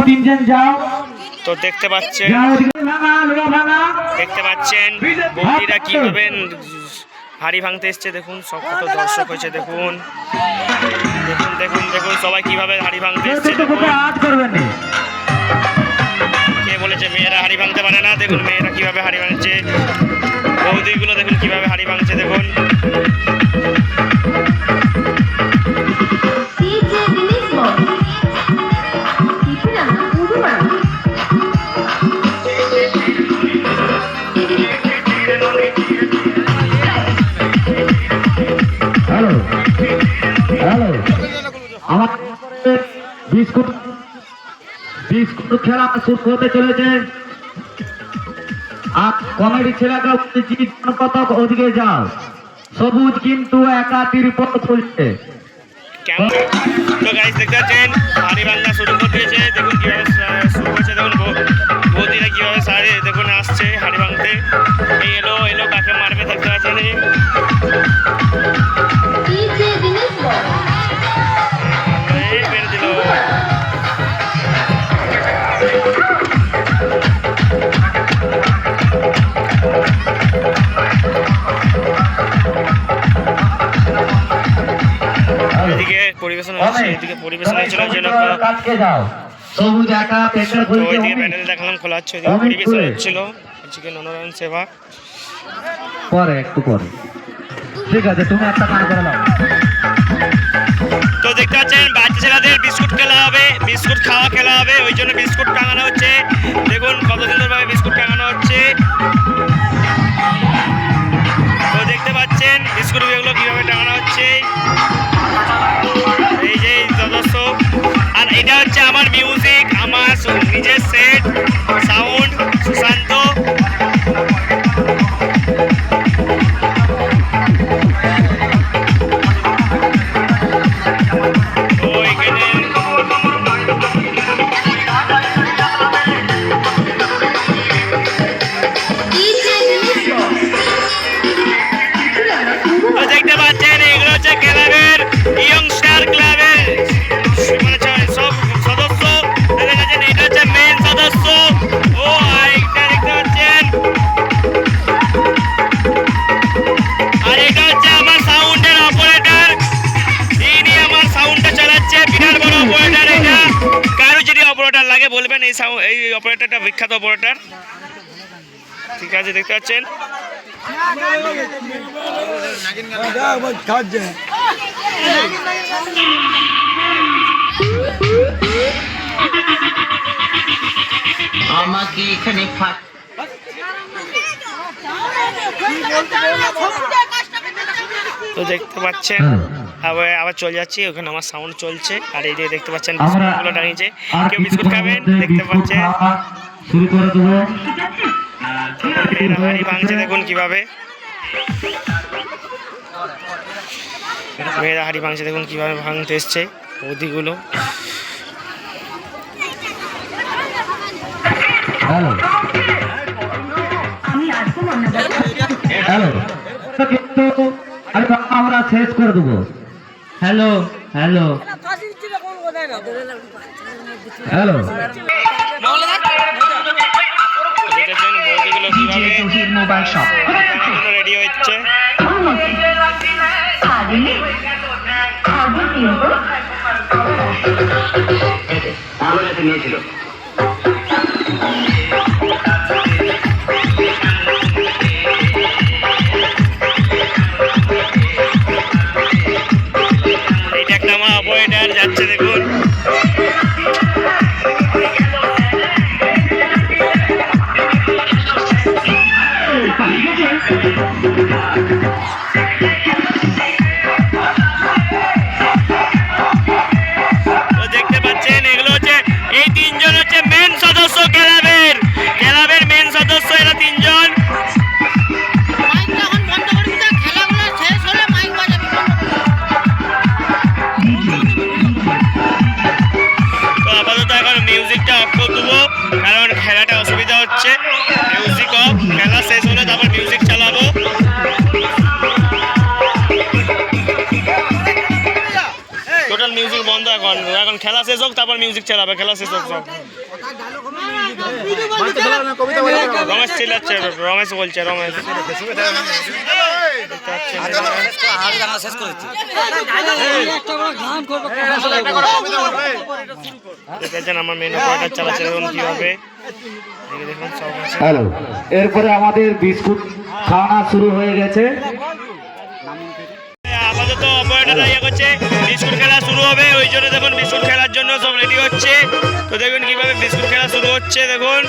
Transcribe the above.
তিনজন যাও। তো দেখতে পাচ্ছেন বৌদিরা কিভাবে হাড়ি ভাঙতে এসছে। দেখুন সব কত দর্শক হয়েছে। দেখুন দেখুন দেখুন দেখুন সবাই কিভাবে হাড়ি ভাঙতে এসছে। কে বলেছে মেয়েরা হাড়ি ভাঙতে পারে না? দেখুন মেয়েরা কিভাবে হাড়ি ভাঙছে। বৌদিগুলো দেখুন কিভাবে হাড়ি ভাঙছে। দেখুন বিস্কুট খেলা শুরু হতে চলেছে। আর কমেডি ছেলেকে কত ওদিকে যাও। সবুজ কিন্তু একা তিরপল খুলছে। তো গাইস দেখতে পাচ্ছেন হাড়ি ভাঙা শুরু করে দিয়েছে। দেখুন কিভাবে শুরু হয়েছে। দেখুন বৌদিরা কিভাবে সারে দেখুন আসছে হাড়ি ভাঙতে। এই এলো কাকে মারবে দেখতে পাচ্ছেন। এই বের দিল। এদিকে পরিবেশন হচ্ছে, এদিকে পরিবেশন হচ্ছিল যেন ওইদিকে প্যান্ডেল দেখালাম খোলা হচ্ছে। ওইদিকে পরিবেশন হচ্ছিল আজকে নরনারায়ণ সেবা। পরে একটু পরে ঠিক আছে, তুমি একটা কাজ করে নাও। তো দেখতে পাচ্ছেন বাচ্চা ছেলেদের বিস্কুট খেলা হবে, বিস্কুট খাওয়া খেলা হবে। ওই জন্য বিস্কুট টাঙানো হচ্ছে। দেখুন কত সুন্দরভাবে বিস্কুট টাঙানো হচ্ছে। তো দেখতে পাচ্ছেন বিস্কুটগুলো কিভাবে টাঙানো হচ্ছে। এই যে সদস্য। আর এটা হচ্ছে আমার মিউজিক, আমার নিজের সেট সাউন্ড সুশান্ত। দেখতে পাচ্ছেন এগুলো হচ্ছে ক্লাবের ইয়ংস্টার ক্লাবের সব সদস্য। এটা হচ্ছে মেন সদস্য। ও এটা দেখতে পাচ্ছেন। আর এটা হচ্ছে আমার সাউন্ডের অপারেটর। ইনি আমার সাউন্ডটা চালাচ্ছে। বিরাট বড় অপারেটর এটা। কারো যদি অপারেটর লাগে বলবেন। এই অপারেটরটা বিখ্যাত অপারেটর। ঠিক আছে দেখতে পাচ্ছেন। আমাকে এখানে তো দেখতে পাচ্ছেন আবার চলে যাচ্ছি। ওখানে আমার সাউন্ড চলছে। আর এই যে দেখতে পাচ্ছেন বিস্কুটগুলো টাঙিয়েছে। কেউ বিস্কুট খাবেন দেখতে পাচ্ছেন। শুরু করে দেবো। হাড়ি ভাঙছে দেখুন কিভাবে মেয়েরা হাড়ি ভাঙছে। দেখুন কিভাবে ভাঙতে এসছে বৌদিগুলো। আমরা শেষ করে দেবো। Hello hello hello mobile shop ready হচ্ছে। নিয়েছিল এইটা একটা আমার অপারেটর যাচ্ছে দেখুন। দেখতে পাচ্ছেন এগুলো হচ্ছে এই তিনজন হচ্ছে মেন সদস্য ক্লাবের মেন সদস্য। এরা তিনজন। তো আপাতত এখন মিউজিকটা অফ করে দেবো, কারণ খেলাটা অসুবিধা হচ্ছে। মিউজিক অফ, খেলা শেষ হলে তারপর মিউজিক চালাবো। টোটাল মিউজিক বন্ধ এখন এখন খেলা শেষ হোক তারপর মিউজিক চালাবে খেলা শেষ হোক সব রমেশ চিল্লাচ্ছে রমেশ বলছে রমেশ দেখেছেন আমার মেনু অপারেটর চালাচ্ছে এখন কি হবে দেখুন সব আছে। হ্যালো, এরপরে আমাদের বিস্কুট খাওয়ানো শুরু হয়ে গেছে। আপাতত অপারেটর ইয়ে করছে বিস্কুট খেলা শুরু হবে ওই জন্য দেখুন বিস্কুট খেলার জন্য সব রেডি হচ্ছে তো দেখুন কিভাবে বিস্কুট খেলা শুরু হচ্ছে দেখুন